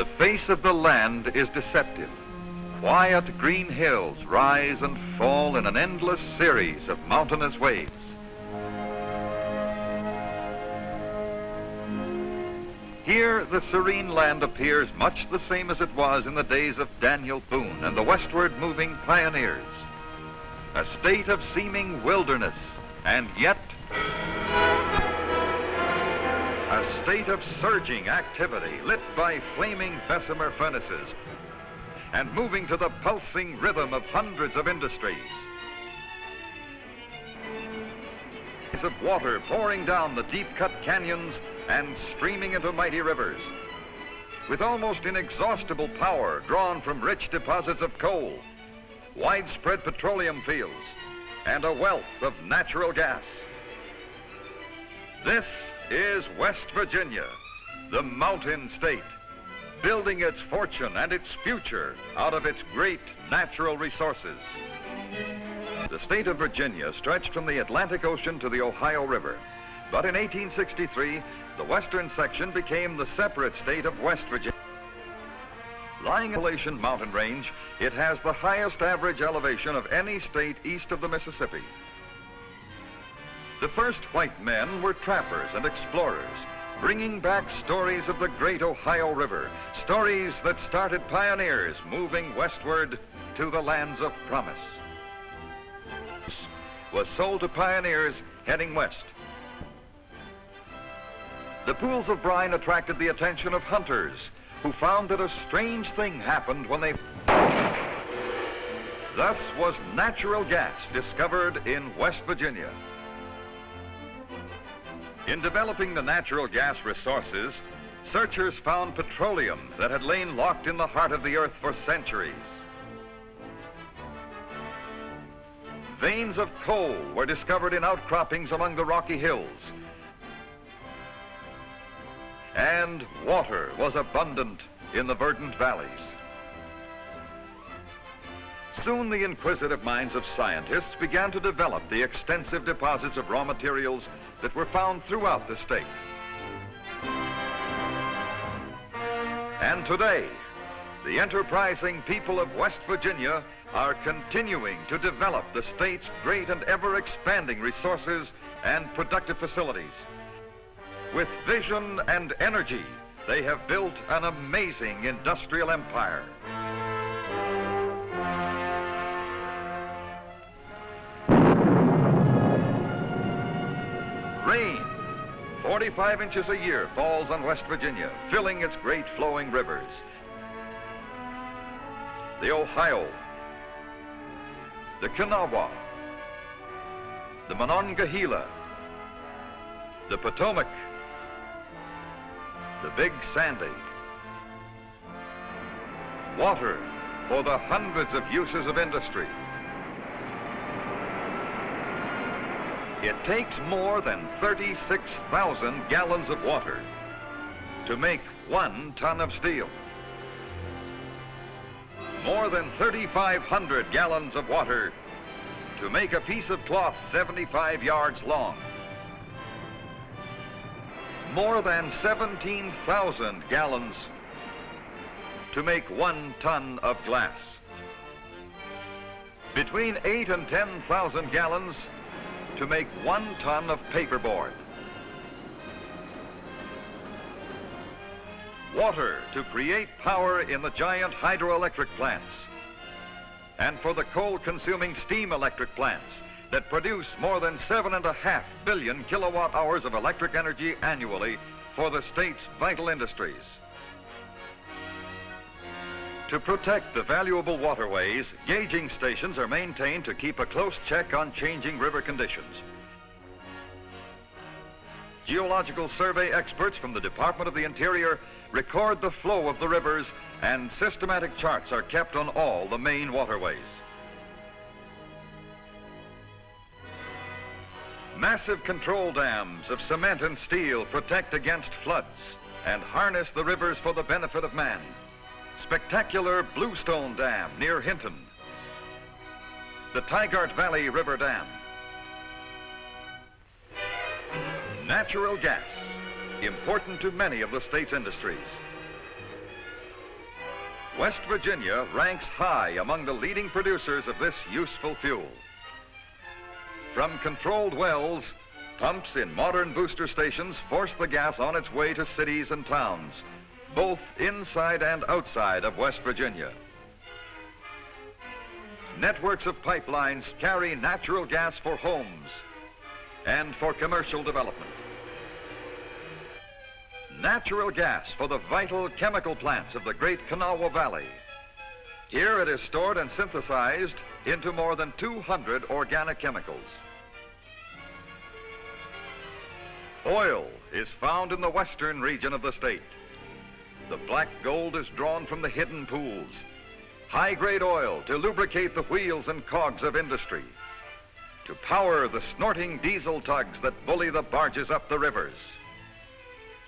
The face of the land is deceptive. Quiet green hills rise and fall in an endless series of mountainous waves. Here, the serene land appears much the same as it was in the days of Daniel Boone and the westward moving pioneers. A state of seeming wilderness, and yet a state of surging activity lit by flaming Bessemer furnaces and moving to the pulsing rhythm of hundreds of industries. Of water pouring down the deep-cut canyons and streaming into mighty rivers, with almost inexhaustible power drawn from rich deposits of coal, widespread petroleum fields, and a wealth of natural gas. This is West Virginia, the mountain state, building its fortune and its future out of its great natural resources. The state of Virginia stretched from the Atlantic Ocean to the Ohio River, but in 1863, the western section became the separate state of West Virginia. Lying in the Appalachian mountain range, it has the highest average elevation of any state east of the Mississippi. The first white men were trappers and explorers, bringing back stories of the great Ohio River, stories that started pioneers moving westward to the lands of promise. Was sold to pioneers heading west. The pools of brine attracted the attention of hunters, who found that a strange thing happened when they... Thus was natural gas discovered in West Virginia. In developing the natural gas resources, searchers found petroleum that had lain locked in the heart of the earth for centuries. Veins of coal were discovered in outcroppings among the rocky hills. And water was abundant in the verdant valleys. Soon the inquisitive minds of scientists began to develop the extensive deposits of raw materials that were found throughout the state. And today, the enterprising people of West Virginia are continuing to develop the state's great and ever-expanding resources and productive facilities. With vision and energy, they have built an amazing industrial empire. Rain, 45 inches a year, falls on West Virginia, filling its great flowing rivers. The Ohio, the Kanawha, the Monongahela, the Potomac, the Big Sandy. Water for the hundreds of uses of industry. It takes more than 36,000 gallons of water to make 1 ton of steel. More than 3,500 gallons of water to make a piece of cloth 75 yards long. More than 17,000 gallons to make 1 ton of glass. Between 8 and 10,000 gallons to make 1 ton of paperboard. Water to create power in the giant hydroelectric plants, and for the coal-consuming steam electric plants that produce more than 7.5 billion kilowatt hours of electric energy annually for the state's vital industries. To protect the valuable waterways, gauging stations are maintained to keep a close check on changing river conditions. Geological survey experts from the Department of the Interior record the flow of the rivers, and systematic charts are kept on all the main waterways. Massive control dams of cement and steel protect against floods and harness the rivers for the benefit of man. Spectacular Bluestone Dam near Hinton. The Tygart Valley River Dam. Natural gas, important to many of the state's industries. West Virginia ranks high among the leading producers of this useful fuel. From controlled wells, pumps in modern booster stations force the gas on its way to cities and towns, both inside and outside of West Virginia. Networks of pipelines carry natural gas for homes and for commercial development. Natural gas for the vital chemical plants of the Great Kanawha Valley. Here it is stored and synthesized into more than 200 organic chemicals. Oil is found in the western region of the state. The black gold is drawn from the hidden pools. High-grade oil to lubricate the wheels and cogs of industry, to power the snorting diesel tugs that bully the barges up the rivers,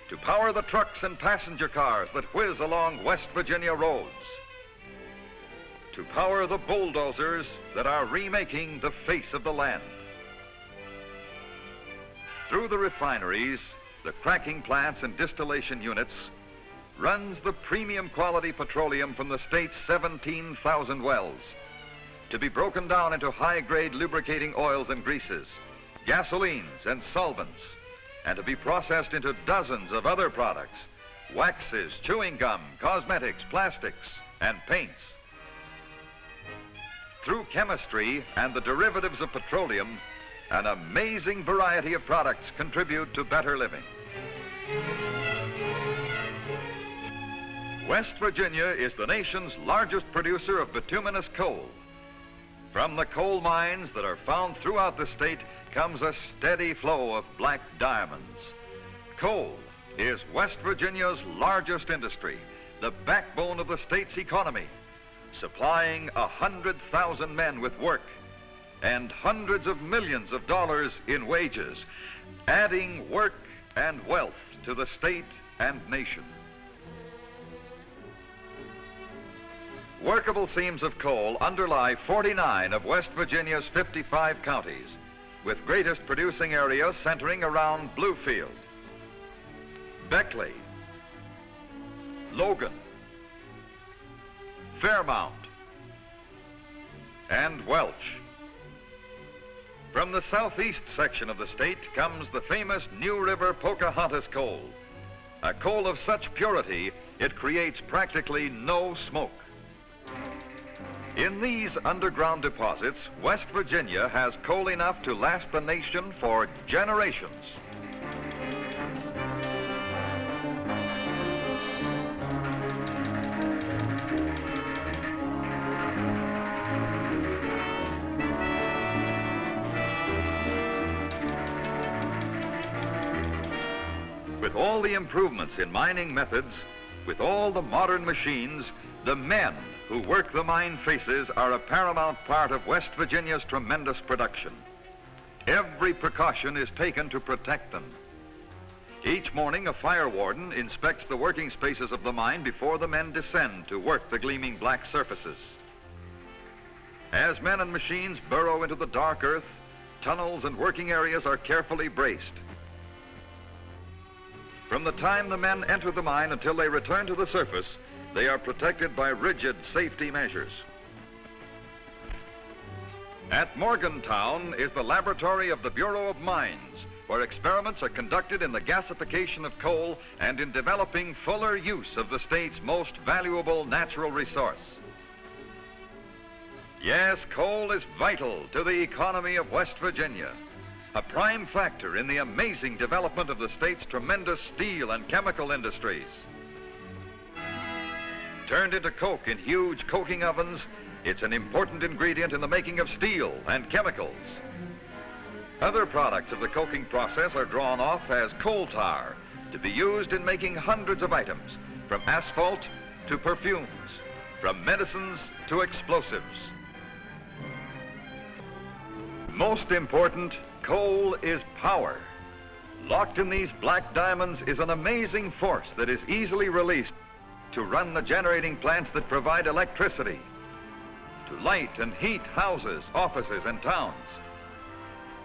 to power the trucks and passenger cars that whiz along West Virginia roads, to power the bulldozers that are remaking the face of the land. Through the refineries, the cracking plants and distillation units runs the premium quality petroleum from the state's 17,000 wells, to be broken down into high-grade lubricating oils and greases, gasolines and solvents, and to be processed into dozens of other products, waxes, chewing gum, cosmetics, plastics, and paints. Through chemistry and the derivatives of petroleum, an amazing variety of products contribute to better living. West Virginia is the nation's largest producer of bituminous coal. From the coal mines that are found throughout the state comes a steady flow of black diamonds. Coal is West Virginia's largest industry, the backbone of the state's economy, supplying 100,000 men with work and hundreds of millions of dollars in wages, adding work and wealth to the state and nation. Workable seams of coal underlie 49 of West Virginia's 55 counties, with greatest producing areas centering around Bluefield, Beckley, Logan, Fairmount, and Welch. From the southeast section of the state comes the famous New River Pocahontas coal, a coal of such purity it creates practically no smoke. In these underground deposits, West Virginia has coal enough to last the nation for generations. With all the improvements in mining methods, with all the modern machines, the men who work the mine faces are a paramount part of West Virginia's tremendous production. Every precaution is taken to protect them. Each morning, a fire warden inspects the working spaces of the mine before the men descend to work the gleaming black surfaces. As men and machines burrow into the dark earth, tunnels and working areas are carefully braced. From the time the men enter the mine until they return to the surface, they are protected by rigid safety measures. At Morgantown is the laboratory of the Bureau of Mines, where experiments are conducted in the gasification of coal and in developing fuller use of the state's most valuable natural resource. Yes, coal is vital to the economy of West Virginia, a prime factor in the amazing development of the state's tremendous steel and chemical industries. Turned into coke in huge coking ovens, it's an important ingredient in the making of steel and chemicals. Other products of the coking process are drawn off as coal tar to be used in making hundreds of items, from asphalt to perfumes, from medicines to explosives. Most important, coal is power. Locked in these black diamonds is an amazing force that is easily released to run the generating plants that provide electricity, to light and heat houses, offices, and towns,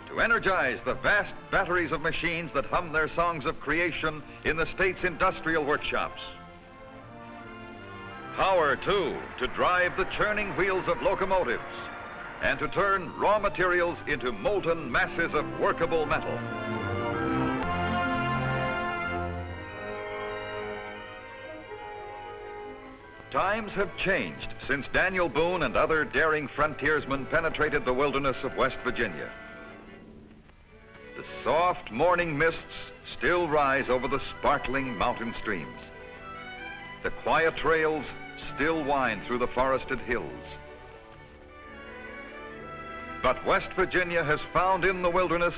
to energize the vast batteries of machines that hum their songs of creation in the state's industrial workshops. Power, too, to drive the churning wheels of locomotives and to turn raw materials into molten masses of workable metal. Times have changed since Daniel Boone and other daring frontiersmen penetrated the wilderness of West Virginia. The soft morning mists still rise over the sparkling mountain streams. The quiet trails still wind through the forested hills. But West Virginia has found in the wilderness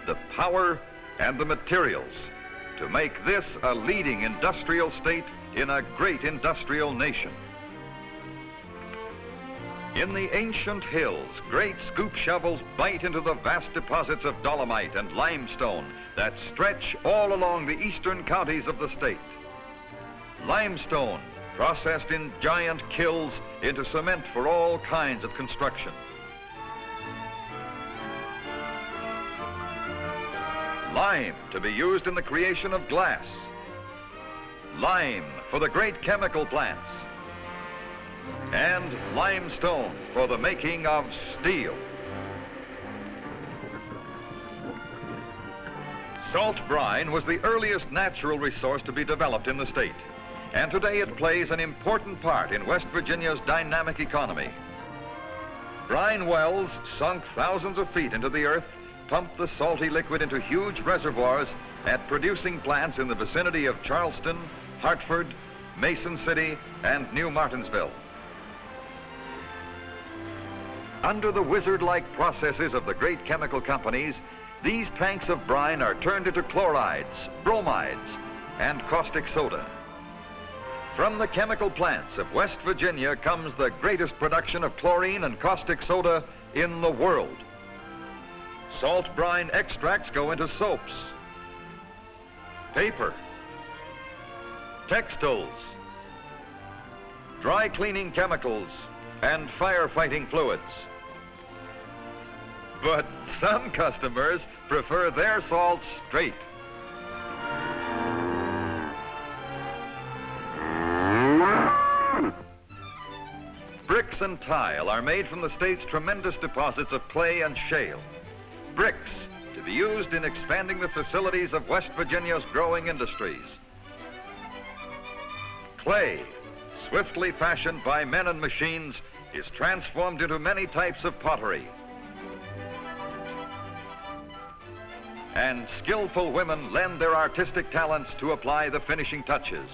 the power and the materials to make this a leading industrial state in a great industrial nation. In the ancient hills, great scoop shovels bite into the vast deposits of dolomite and limestone that stretch all along the eastern counties of the state. Limestone processed in giant kilns into cement for all kinds of construction. Lime to be used in the creation of glass. Lime for the great chemical plants. And limestone for the making of steel. Salt brine was the earliest natural resource to be developed in the state, and today it plays an important part in West Virginia's dynamic economy. Brine wells sunk thousands of feet into the earth pump the salty liquid into huge reservoirs at producing plants in the vicinity of Charleston, Hartford, Mason City, and New Martinsville. Under the wizard-like processes of the great chemical companies, these tanks of brine are turned into chlorides, bromides, and caustic soda. From the chemical plants of West Virginia comes the greatest production of chlorine and caustic soda in the world. Salt brine extracts go into soaps, paper, textiles, dry cleaning chemicals, and firefighting fluids. But some customers prefer their salt straight. Bricks and tile are made from the state's tremendous deposits of clay and shale. Bricks to be used in expanding the facilities of West Virginia's growing industries. Clay, swiftly fashioned by men and machines, is transformed into many types of pottery. And skillful women lend their artistic talents to apply the finishing touches.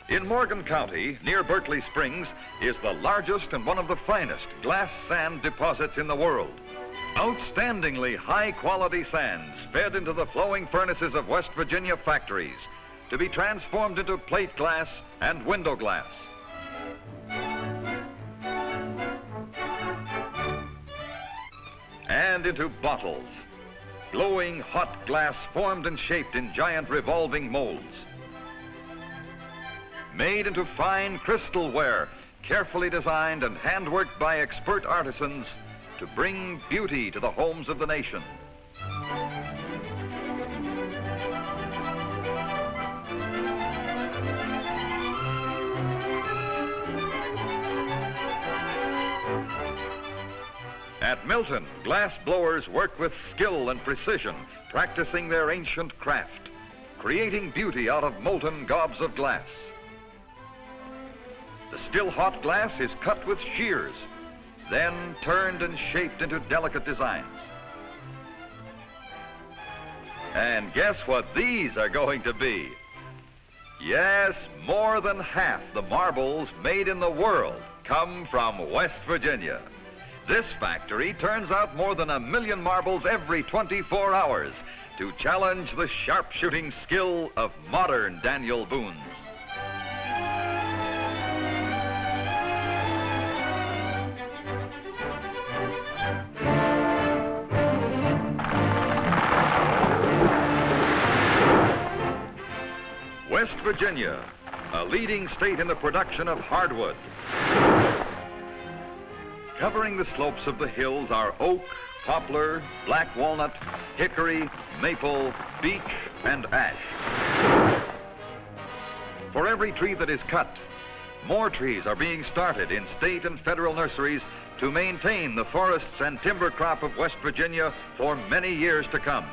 In Morgan County, near Berkeley Springs, is the largest and one of the finest glass sand deposits in the world. Outstandingly high-quality sands fed into the flowing furnaces of West Virginia factories to be transformed into plate glass and window glass. And into bottles, glowing hot glass formed and shaped in giant revolving molds. Made into fine crystalware, carefully designed and handworked by expert artisans to bring beauty to the homes of the nation. At Milton, glass blowers work with skill and precision, practicing their ancient craft, creating beauty out of molten gobs of glass. The still hot glass is cut with shears, then turned and shaped into delicate designs. And guess what these are going to be? Yes, more than half the marbles made in the world come from West Virginia. This factory turns out more than 1 million marbles every 24 hours to challenge the sharpshooting skill of modern Daniel Boones. West Virginia, a leading state in the production of hardwood. Covering the slopes of the hills are oak, poplar, black walnut, hickory, maple, beech, and ash. For every tree that is cut, more trees are being started in state and federal nurseries to maintain the forests and timber crop of West Virginia for many years to come.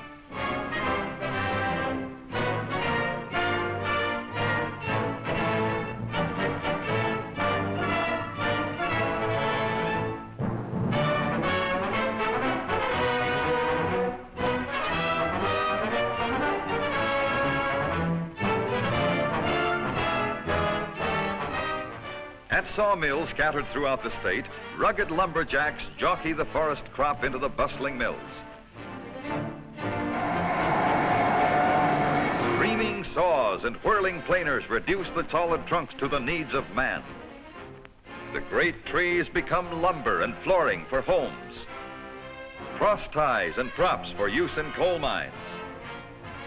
At sawmills scattered throughout the state, rugged lumberjacks jockey the forest crop into the bustling mills. Screaming saws and whirling planers reduce the solid trunks to the needs of man. The great trees become lumber and flooring for homes, cross ties and props for use in coal mines,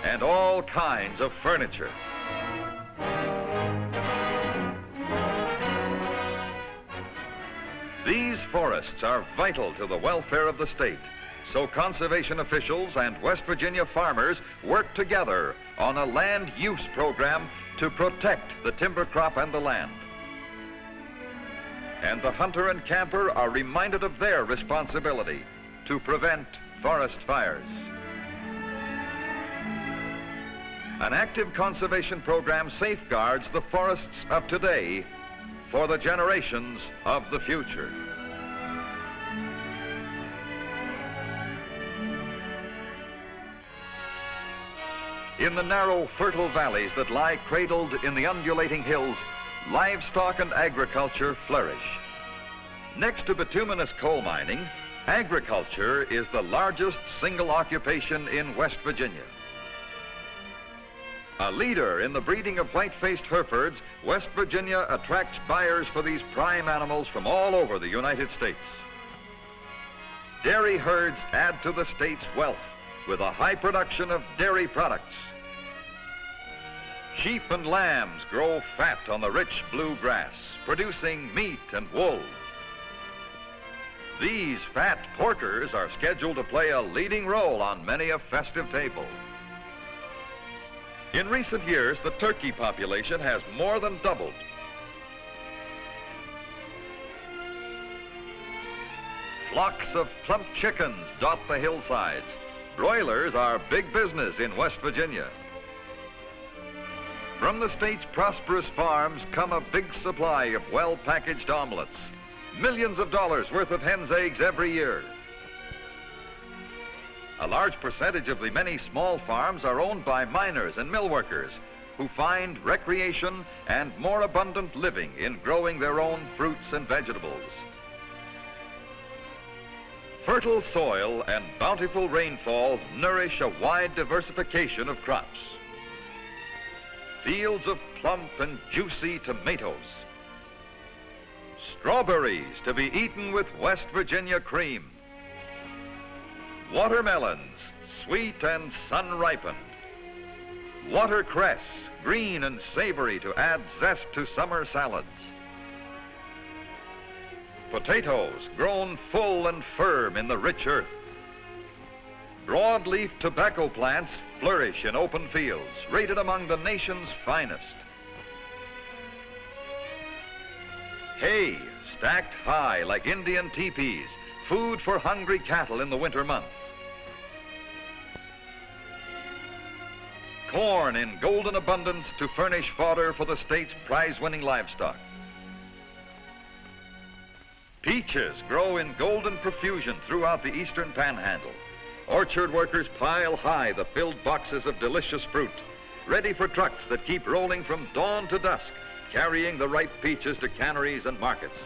and all kinds of furniture. These forests are vital to the welfare of the state, so conservation officials and West Virginia farmers work together on a land use program to protect the timber crop and the land. And the hunter and camper are reminded of their responsibility to prevent forest fires. An active conservation program safeguards the forests of today for the generations of the future. In the narrow, fertile valleys that lie cradled in the undulating hills, livestock and agriculture flourish. Next to bituminous coal mining, agriculture is the largest single occupation in West Virginia. A leader in the breeding of white-faced Herefords, West Virginia attracts buyers for these prime animals from all over the United States. Dairy herds add to the state's wealth with a high production of dairy products. Sheep and lambs grow fat on the rich blue grass, producing meat and wool. These fat porkers are scheduled to play a leading role on many a festive table. In recent years, the turkey population has more than doubled. Flocks of plump chickens dot the hillsides. Broilers are big business in West Virginia. From the state's prosperous farms come a big supply of well-packaged omelets. Millions of dollars worth of hen's eggs every year. A large percentage of the many small farms are owned by miners and mill workers who find recreation and more abundant living in growing their own fruits and vegetables. Fertile soil and bountiful rainfall nourish a wide diversification of crops. Fields of plump and juicy tomatoes. Strawberries to be eaten with West Virginia cream. Watermelons, sweet and sun-ripened. Watercress, green and savory to add zest to summer salads. Potatoes, grown full and firm in the rich earth. Broadleaf tobacco plants flourish in open fields, rated among the nation's finest. Hay, stacked high like Indian teepees, food for hungry cattle in the winter months. Corn in golden abundance to furnish fodder for the state's prize-winning livestock. Peaches grow in golden profusion throughout the eastern panhandle. Orchard workers pile high the filled boxes of delicious fruit, ready for trucks that keep rolling from dawn to dusk, carrying the ripe peaches to canneries and markets.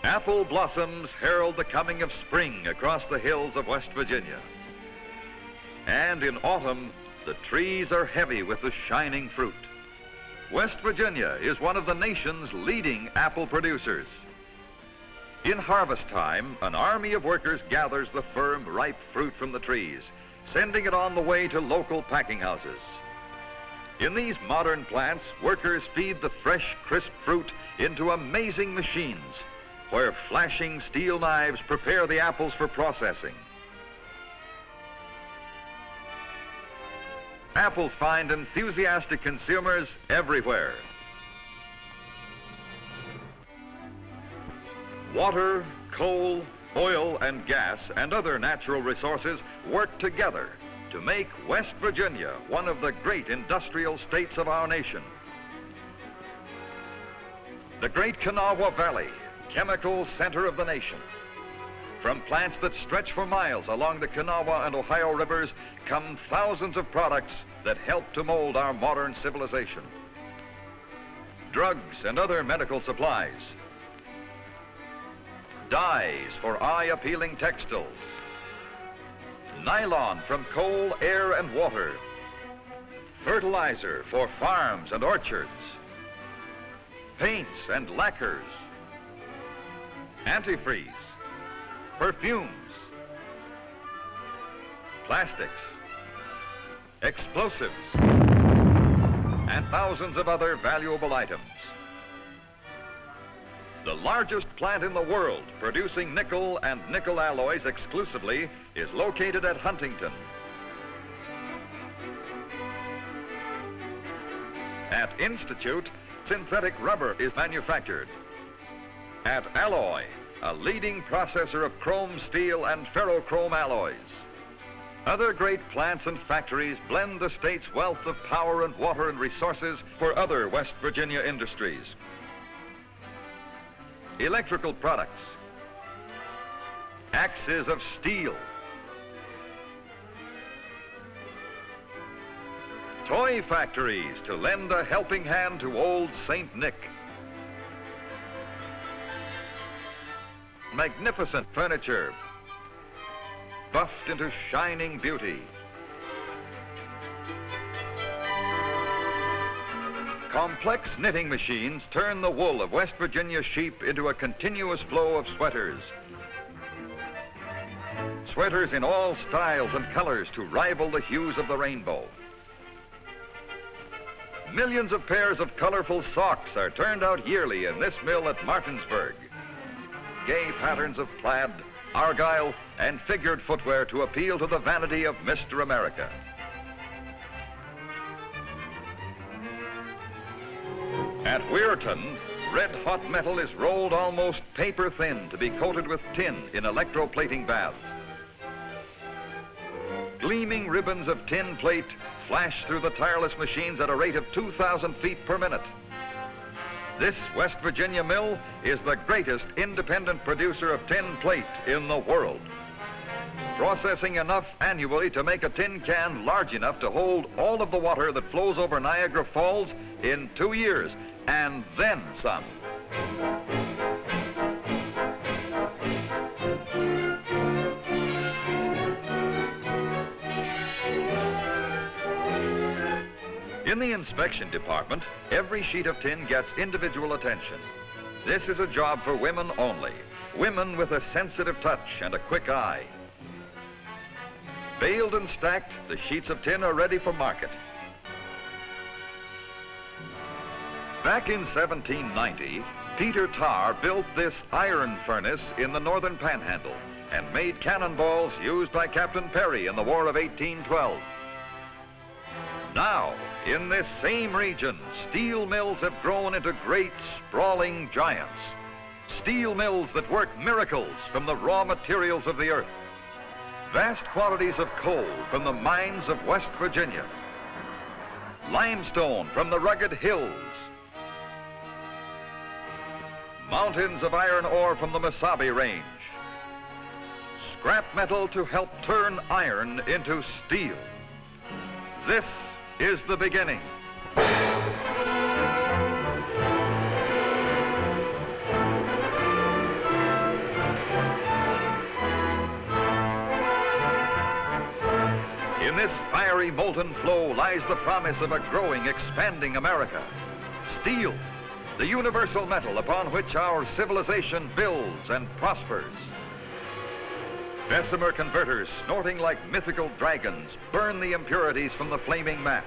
Apple blossoms herald the coming of spring across the hills of West Virginia. And in autumn, the trees are heavy with the shining fruit. West Virginia is one of the nation's leading apple producers. In harvest time, an army of workers gathers the firm, ripe fruit from the trees, sending it on the way to local packing houses. In these modern plants, workers feed the fresh, crisp fruit into amazing machines, where flashing steel knives prepare the apples for processing. Apples find enthusiastic consumers everywhere. Water, coal, oil, and gas, and other natural resources work together to make West Virginia one of the great industrial states of our nation. The Great Kanawha Valley, chemical center of the nation. From plants that stretch for miles along the Kanawha and Ohio rivers come thousands of products that help to mold our modern civilization. Drugs and other medical supplies. Dyes for eye-appealing textiles. Nylon from coal, air, and water. Fertilizer for farms and orchards. Paints and lacquers. Antifreeze. Perfumes. Plastics. Explosives. And thousands of other valuable items. The largest plant in the world producing nickel and nickel alloys exclusively is located at Huntington. At Institute, synthetic rubber is manufactured. At Alloy, a leading processor of chrome steel and ferrochrome alloys. Other great plants and factories blend the state's wealth of power and water and resources for other West Virginia industries. Electrical products, axes of steel, toy factories to lend a helping hand to old St. Nick, magnificent furniture, buffed into shining beauty, complex knitting machines turn the wool of West Virginia sheep into a continuous flow of sweaters. Sweaters in all styles and colors to rival the hues of the rainbow. Millions of pairs of colorful socks are turned out yearly in this mill at Martinsburg. Gay patterns of plaid, argyle, and figured footwear to appeal to the vanity of Mr. America. At Weirton, red-hot metal is rolled almost paper thin to be coated with tin in electroplating baths. Gleaming ribbons of tin plate flash through the tireless machines at a rate of 2,000 feet per minute. This West Virginia mill is the greatest independent producer of tin plate in the world, processing enough annually to make a tin can large enough to hold all of the water that flows over Niagara Falls in 2 years, and then some. In the inspection department, every sheet of tin gets individual attention. This is a job for women only, women with a sensitive touch and a quick eye. Baled and stacked, the sheets of tin are ready for market. Back in 1790, Peter Tarr built this iron furnace in the northern panhandle and made cannonballs used by Captain Perry in the War of 1812. Now, in this same region, steel mills have grown into great, sprawling giants. Steel mills that work miracles from the raw materials of the earth. Vast quantities of coal from the mines of West Virginia. Limestone from the rugged hills. Mountains of iron ore from the Mesabi Range. Scrap metal to help turn iron into steel. This is the beginning. In this fiery molten flow lies the promise of a growing, expanding America. Steel, the universal metal upon which our civilization builds and prospers. Bessemer converters, snorting like mythical dragons, burn the impurities from the flaming mass.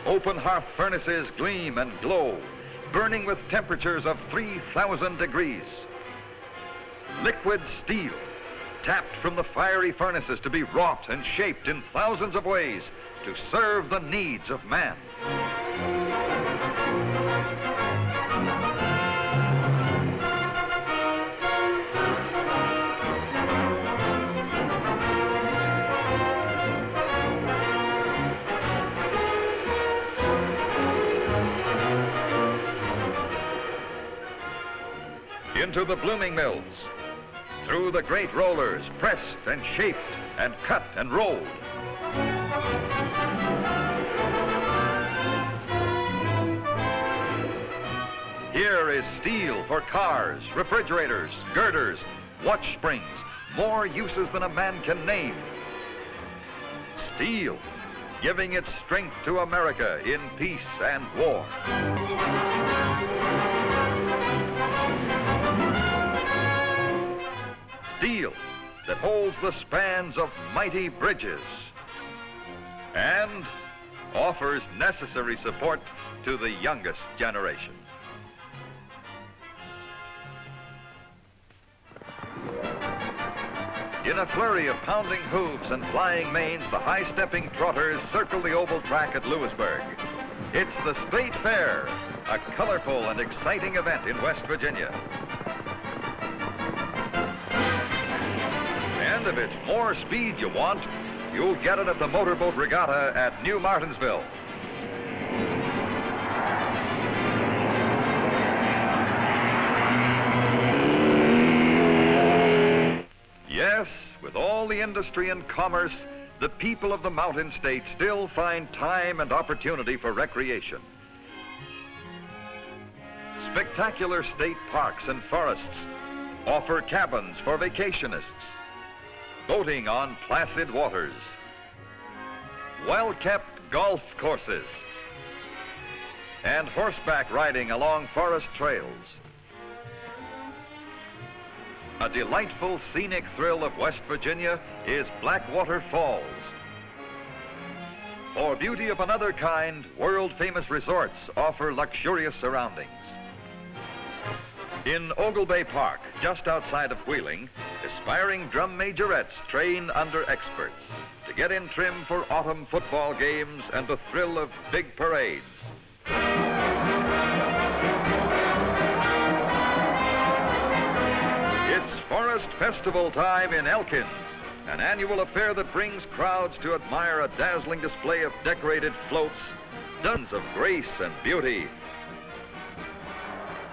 Open hearth furnaces gleam and glow, burning with temperatures of 3,000 degrees. Liquid steel, tapped from the fiery furnaces to be wrought and shaped in thousands of ways to serve the needs of man. Into the blooming mills, through the great rollers, pressed and shaped and cut and rolled. Here is steel for cars, refrigerators, girders, watch springs, more uses than a man can name. Steel, giving its strength to America in peace and war. Steel that holds the spans of mighty bridges and offers necessary support to the youngest generation. In a flurry of pounding hooves and flying manes, the high-stepping trotters circle the oval track at Lewisburg. It's the State Fair, a colorful and exciting event in West Virginia. And if it's more speed you want, you'll get it at the Motorboat Regatta at New Martinsville. Yes, with all the industry and commerce, the people of the Mountain State still find time and opportunity for recreation. Spectacular state parks and forests offer cabins for vacationists, boating on placid waters, well-kept golf courses, and horseback riding along forest trails. A delightful scenic thrill of West Virginia is Blackwater Falls. For beauty of another kind, world-famous resorts offer luxurious surroundings. In Ogle Bay Park, just outside of Wheeling, aspiring drum majorettes train under experts to get in trim for autumn football games and the thrill of big parades. It's Forest Festival time in Elkins, an annual affair that brings crowds to admire a dazzling display of decorated floats, dozens of grace and beauty,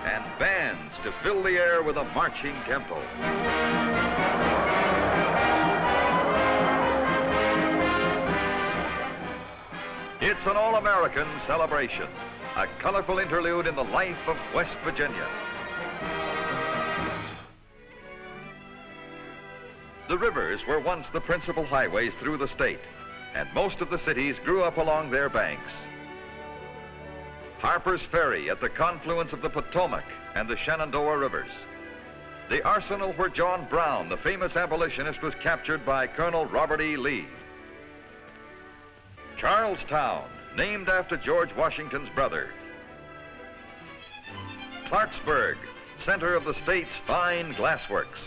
and bands to fill the air with a marching tempo. It's an all-American celebration, a colorful interlude in the life of West Virginia. The rivers were once the principal highways through the state, and most of the cities grew up along their banks. Harper's Ferry at the confluence of the Potomac and the Shenandoah rivers. The arsenal where John Brown, the famous abolitionist, was captured by Colonel Robert E. Lee. Charlestown, named after George Washington's brother. Clarksburg, center of the state's fine glassworks.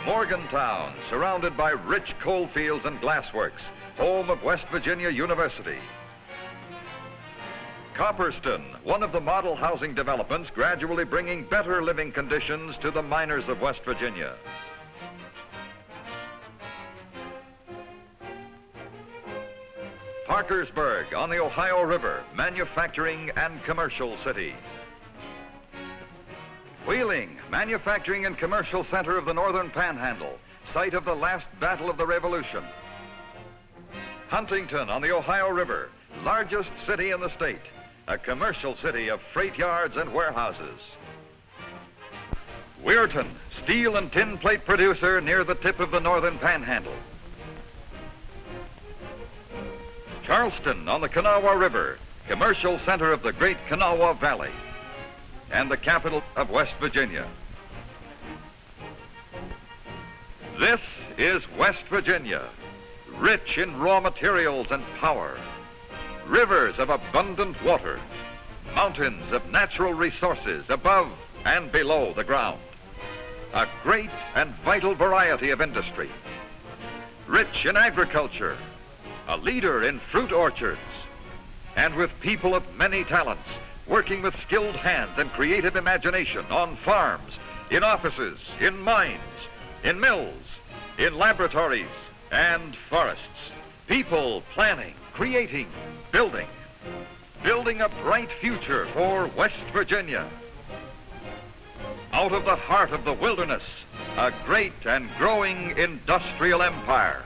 Morgantown, surrounded by rich coal fields and glassworks, home of West Virginia University. Copperston, one of the model housing developments gradually bringing better living conditions to the miners of West Virginia. Parkersburg on the Ohio River, manufacturing and commercial city. Wheeling, manufacturing and commercial center of the Northern Panhandle, site of the last battle of the Revolution. Huntington on the Ohio River, largest city in the state, a commercial city of freight yards and warehouses. Weirton, steel and tin plate producer near the tip of the Northern Panhandle. Charleston on the Kanawha River, commercial center of the Great Kanawha Valley, and the capital of West Virginia. This is West Virginia, rich in raw materials and power, rivers of abundant water, mountains of natural resources above and below the ground, a great and vital variety of industry, rich in agriculture, a leader in fruit orchards, and with people of many talents working with skilled hands and creative imagination on farms, in offices, in mines, in mills, in laboratories, and forests. People planning, creating, building a bright future for West Virginia. Out of the heart of the wilderness, a great and growing industrial empire.